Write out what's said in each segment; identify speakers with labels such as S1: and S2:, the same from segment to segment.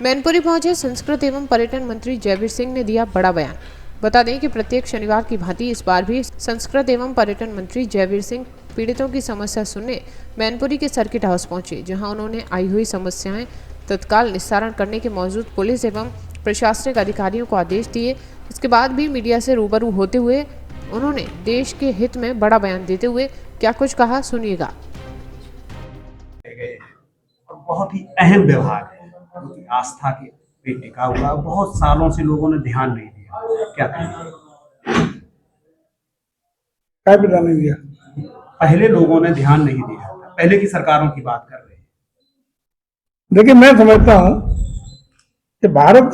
S1: मैनपुरी पहुंचे संस्कृति एवं पर्यटन मंत्री जयवीर सिंह ने दिया बड़ा बयान। बता दें कि प्रत्येक शनिवार की भांति इस बार भी संस्कृति एवं पर्यटन मंत्री जयवीर सिंह पीड़ितों की समस्या सुनने मैनपुरी के सर्किट हाउस पहुंचे, जहां उन्होंने आई हुई समस्याएं तत्काल निस्तारण करने के मौजूद पुलिस एवं प्रशासनिक अधिकारियों को आदेश दिए। इसके बाद भी मीडिया से रूबरू होते हुए उन्होंने देश के हित में बड़ा बयान देते हुए क्या कुछ कहा, सुनिएगा।
S2: बहुत ही अहम व्यवहार है, क्योंकि आस्था के पे टिका हुआ बहुत सालों से लोगों ने ध्यान नहीं दिया। क्या कहेंगे?
S3: क्या ध्यान नहीं दिया?
S2: पहले लोगों ने ध्यान नहीं दिया, पहले की सरकारों की बात कर रहे हैं।
S3: देखिए, मैं समझता हूं कि भारत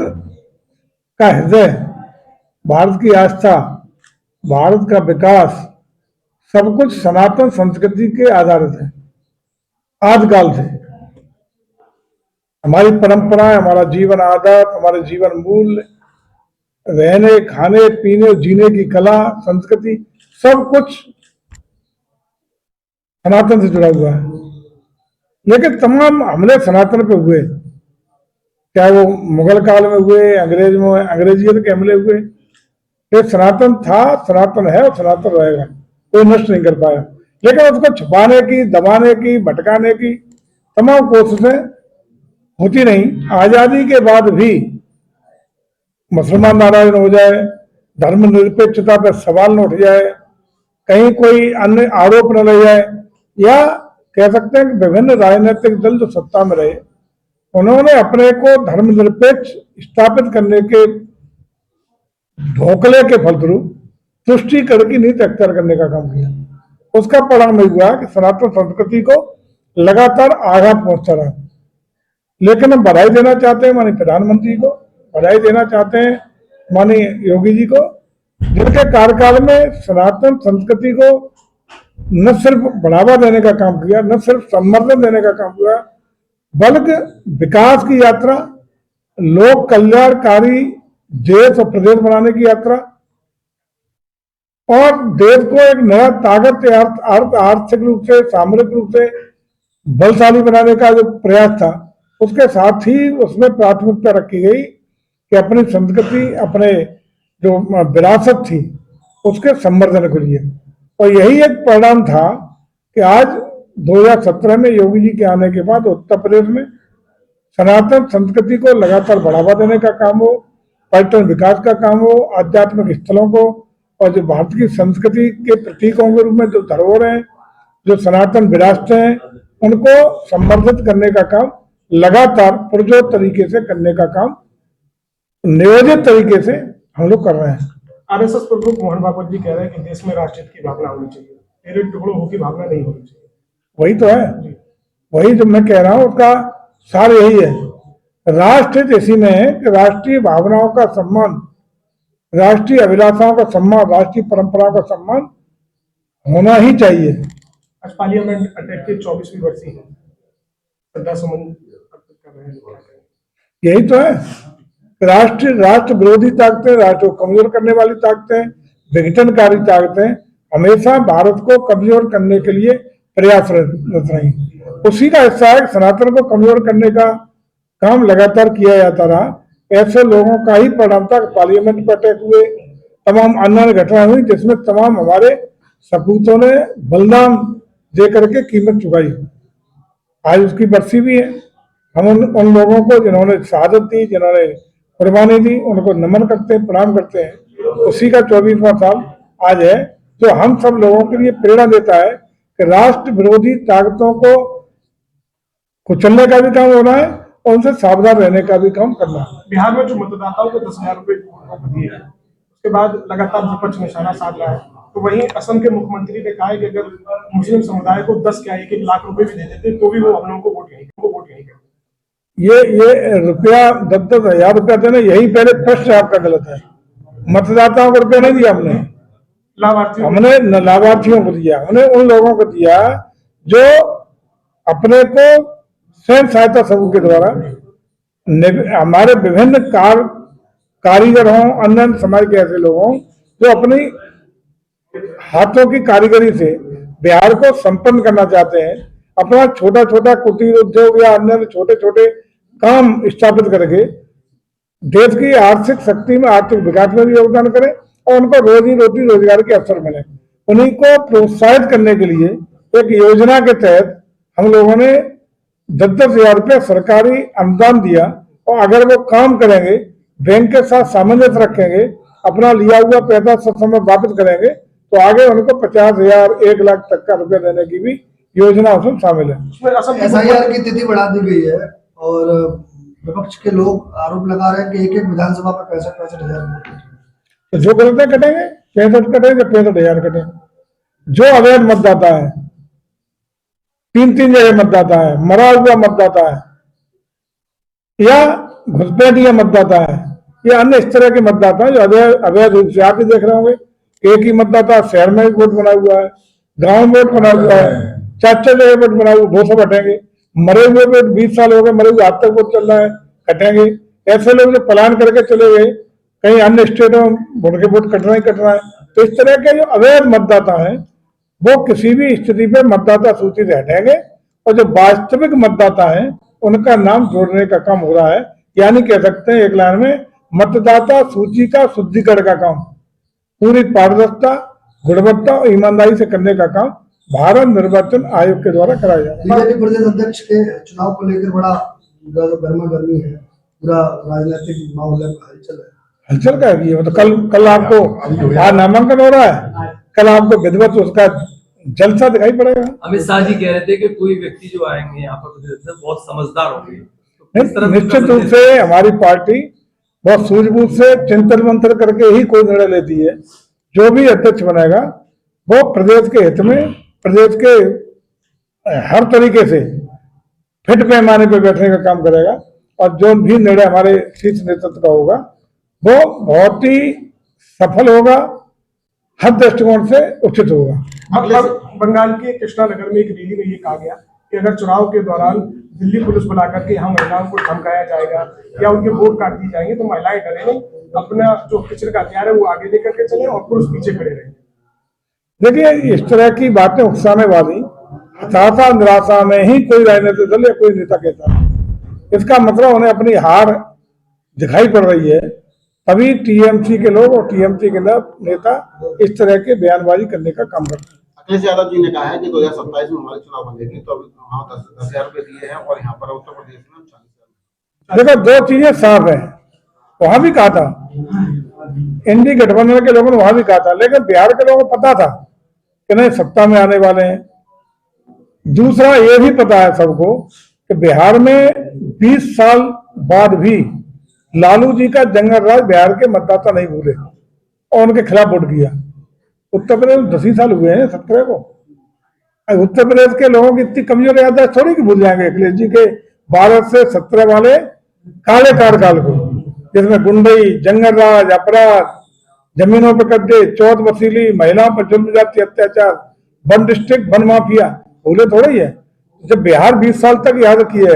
S3: का हृदय, भारत की आस्था, भारत का विकास सब कुछ सनातन संस्कृति के आधारित है। आदिकाल से हमारी परंपरा, हमारा जीवन आदत, हमारे जीवन मूल्य, रहने खाने पीने जीने की कला संस्कृति सब कुछ सनातन से जुड़ा हुआ है। लेकिन तमाम हमले सनातन पे हुए, चाहे वो मुगल काल में हुए, अंग्रेजियत के हमले हुए। ये सनातन था, सनातन है और सनातन रहेगा, कोई नष्ट नहीं कर पाया। लेकिन उसको छुपाने की, दबाने की, भटकाने की तमाम कोशिशें होती नहीं। आजादी के बाद भी मुसलमान नारायण हो जाए, धर्मनिरपेक्षता पर सवाल न उठ जाए, कहीं कोई अन्य आरोप न लग जाए, या कह सकते हैं कि विभिन्न राजनीतिक दल जो सत्ता में रहे उन्होंने अपने को धर्मनिरपेक्ष स्थापित करने के ढोकले के फलस्वरूप तुष्टिकरण की नीति अख्तियार करने का काम किया। उसका परिणाम हुआ कि सनातन संस्कृति को लगातार आघात पहुंचता रहा। लेकिन हम बधाई देना चाहते हैं माननीय प्रधानमंत्री को, बधाई देना चाहते हैं माननीय योगी जी को, जिनके कार्यकाल में सनातन संस्कृति को न सिर्फ बढ़ावा देने का काम किया, न सिर्फ संवर्धन देने का काम किया, बल्कि विकास की यात्रा, लोक कल्याणकारी देश और प्रदेश बनाने की यात्रा और देश को एक नया ताकत आर्थिक रूप से, सामरिक रूप से बलशाली बनाने का जो प्रयास था, उसके साथ ही उसमें प्राथमिकता रखी गई कि अपनी संस्कृति, अपने जो विरासत थी उसके संवर्धन के लिए। और यही एक परिणाम था कि आज 2017 में योगी जी के आने के बाद उत्तर प्रदेश में सनातन संस्कृति को लगातार बढ़ावा देने का काम हो, पर्यटन विकास का काम हो, आध्यात्मिक स्थलों को और जो भारत की संस्कृति के प्रतीकों के रूप में जो धरोहर हैं, जो सनातन विरासत हैं, उनको संवर्धित करने का काम लगातार पुरजोर तरीके से करने का काम नियोजित तरीके से हम लोग कर रहे हैं।
S4: आरएसएस प्रमुख मोहन भागवत जी कह रहे हैं कि देश में राष्ट्रहित की भावना होनी चाहिए, तेरे टुकड़ों हो की भावना नहीं होनी चाहिए।
S3: वही तो है, वही जो मैं कह रहा हूं, उसका सार यही है। राष्ट्रहित इसी में है कि राष्ट्रीय भावनाओं का सम्मान, राष्ट्रीय अभिलाषाओं का सम्मान, राष्ट्रीय परंपराओं का सम्मान होना ही चाहिए।
S4: आज पार्लियामेंट अटैक की 24वीं वर्षी है, श्रद्धासुमन अर्पित कर रहे हैं।
S3: यही तो है, राष्ट्र विरोधी ताकतें, राष्ट्र को कमजोर करने वाली ताकतें, विघटनकारी ताकतें हमेशा भारत को कमजोर करने के लिए प्रयासरत रही। उसी का हिस्सा है सनातन को कमजोर करने का काम लगातार किया जाता रहा। ऐसे लोगों का ही परिणाम था पार्लियामेंट पर अटैक हुए, तमाम अन्य घटनाएं हुई जिसमें तमाम हमारे सपूतों ने बलिदान दे करके कीमत चुकाई। आज उसकी बरसी भी है। हम उन लोगों को जिन्होंने शहादत दी, जिन्होंने कुर्बानी दी, उनको नमन करते हैं, प्रणाम करते हैं। उसी का 24वां साल आज है, जो हम सब लोगों के लिए प्रेरणा देता है कि राष्ट्र विरोधी ताकतों को कुचलने का भी काम होना है और उनसे सावधान रहने का भी काम करना है।
S4: बिहार में जो मतदाताओं को 10,000 रुपए दिए हैं, उसके बाद लगातार विपक्ष निशाना साध रहा है। तो वहीं असम के मुख्यमंत्री ने कहा है कि अगर मुस्लिम समुदाय को 10 क्या 1-1 लाख रुपए भी दे देते तो भी वो हम लोगों को वोट नहीं करते।
S3: ये रुपया 10-10 हजार रुपया देना, यही पहले प्रश्न आपका गलत है। मतदाताओं को रुपया नहीं दिया हमने लाभार्थियों को दिया। हमने उन लोगों को दिया जो अपने को स्वयं सहायता समूह के द्वारा हमारे विभिन्न कारीगर हों, अन्य समाज के ऐसे लोग हों जो अपनी हाथों की कारीगरी से बिहार को संपन्न करना चाहते हैं, अपना छोटा छोटा कुटीर उद्योग या अन्य छोटे छोटे काम स्थापित करके देश की आर्थिक शक्ति में, आर्थिक विकास में भी योगदान करें और उनको रोजी रोटी रोजगार के अवसर मिले। उन्हीं को प्रोत्साहित करने के लिए एक योजना के तहत हम लोगों ने 10,000 रुपये सरकारी अनुदान दिया और अगर वो काम करेंगे, बैंक के साथ सामंजस्य रखेंगे, अपना लिया हुआ पैसा समय वापस करेंगे, तो आगे उनको 50,000, 1 लाख तक का रुपया देने की भी योजना उसमें शामिल है।
S5: SIR की तिथि बढ़ा दी गई है और विपक्ष के लोग आरोप लगा रहे हैं कि एक विधानसभा पर 65,000
S3: तो जो गलत कटेंगे, 65 कटेंगे, 65,000 कटेंगे। जो अवैध मतदाता है, 3 जगह मतदाता है, मरा हुआ मतदाता है या घुसपैठिया मतदाता है या अन्य इस तरह के मतदाता है जो अवैध रूप से आप ही देख रहे होंगे, एक ही मतदाता शहर में वोट बना हुआ है, गांव में वोट बना हुआ है, 4 जगह वोट बना हुआ, 200 कटेंगे। मरे हुए वोट 20 साल हो गए, मरे हुए आज तक वोट चल रहा है, कटेंगे। ऐसे लोग जो पलायन करके चले गए, कहीं अन्य स्टेटों में उनके वोट कट रहा है। तो इस तरह के जो अवैध मतदाता है वो किसी भी स्थिति में मतदाता सूची से हटेंगे और जो वास्तविक मतदाता है उनका नाम जोड़ने का काम हो रहा है। यानी कह सकते हैं एक लाइन में, मतदाता सूची का शुद्धिकरण का काम पूरी पारदर्शिता, गुणवत्ता और ईमानदारी से करने का काम भारत निर्वाचन आयोग के द्वारा कराया जा रहा है।
S5: बीजेपी प्रदेश अध्यक्ष के चुनाव को लेकर बड़ा गर्मा गर्मी है, पूरा राजनीतिक माहौल हलचल है।
S3: हलचल का है, मतलब कल आपको आज नामांकन हो रहा है, कल आपको विधिवत उसका जलसा दिखाई पड़ेगा।
S6: अमित शाह जी कह रहे थे कि कोई व्यक्ति जो आएंगे यहाँ पर बहुत समझदार होंगे।
S3: निश्चित रूप से हमारी पार्टी बहुत सूझबूझ से चिंतन मंथन करके ही कोई निर्णय लेती है। जो भी अध्यक्ष बनेगा वो प्रदेश के हित में, प्रदेश के हर तरीके से फिट पैमाने पर बैठने का काम करेगा और जो भी निर्णय हमारे शीर्ष नेतृत्व का होगा वो बहुत ही सफल होगा, हर दृष्टिकोण से उचित होगा।
S4: बंगाल के कृष्णा नगर में एक रैली में ये कहा गया कि अगर चुनाव के दौरान दिल्ली पुलिस बुलाकर के यहाँ महिलाओं को धमकाया जाएगा या उनके वोट काट दिए जाएंगे तो महिलाएं डरे नहीं, अपना जो पिछड़ का हथियार है वो आगे लेकर के चले और पुरुष पीछे खड़े रहेंगे।
S3: देखिए, इस तरह की बातें उकसाने वाली, हताशा निराशा में ही कोई राजनीतिक दल या कोई नेता कहता है। इसका मतलब उन्हें अपनी हार दिखाई पड़ रही है, तभी टीएमसी के लोग और टीएमसी के नेता इस तरह के बयानबाजी करने का काम करते हैं।
S7: अखिलेश यादव जी ने कहा है कि 2027 में हमारे चुनाव बनेंगे, तो अभी वहाँ 10,000 रुपए दिए हैं और यहाँ पर उत्तर प्रदेश में 40,000।
S3: देखो, 2 चीजें साफ है, वहां भी कहा था, इंडी गठबंधन के लोगों ने वहां भी कहा था, लेकिन बिहार के लोगों को पता था कि नहीं सत्ता में आने वाले हैं। दूसरा ये भी पता है सबको कि बिहार में 20 साल बाद भी लालू जी का जंगल राज बिहार के मतदाता नहीं भूले और उनके खिलाफ वोट किया। उत्तर प्रदेश में 10 ही साल हुए हैं 17 को। उत्तर प्रदेश के लोगों की इतनी कमजोर याददाश्त थोड़ी कि भूल जाएंगे अखिलेश जी के 12 से 17 वाले काले कार्यकाल को, जिसमें गुंडई, जंगल राज, अपराध, जमीनों पर कब्जे, चौथ वसीली, महिलाओं पर जुल्म जाति अत्याचार, वन डिस्ट्रिक्ट, वन माफिया, भूले थोड़ा ही है। जब बिहार 20 साल तक याद किए